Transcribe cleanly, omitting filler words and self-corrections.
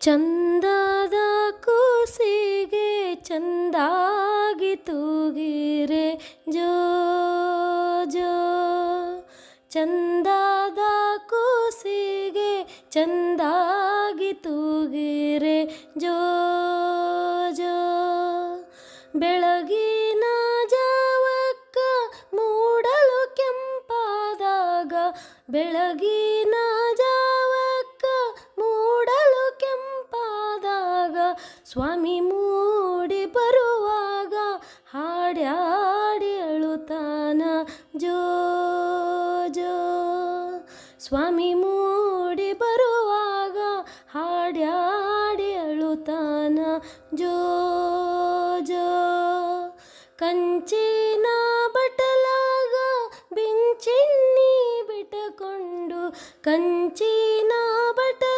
ಚಂದದ ಕೂಸಿಗೆ ಚಂದಾಗಿ ತೂಗಿರೆ ಜೋ ಜೋ. ಚಂದದ ಕೂಸಿಗೆ ಚಂದಾಗಿ ತೂಗಿರೆ ಜೋ ಜೋ. ಬೆಳಗಿನ ಜಾವಕ್ಕ ಮೂಡಲು ಕೆಂಪಾದಾಗ, ಬೆಳಗಿನ ಜಾವಕ್ಕ ಮೂಡಲು ಕೆಂಪಾದಾಗ, ಸ್ವಾಮಿ ಮೂಡಿ ಬರುವಾಗ ಹಾಡ್ಯಾಡಿ ಅಳುತ್ತಾನ ಜೋ ಜೋ. ಸ್ವಾಮಿ ಮೂಡಿ ಬರುವಾಗ ಹಾಡ್ಯಾಡಿ ಅಳುತ್ತಾನ ಜೋ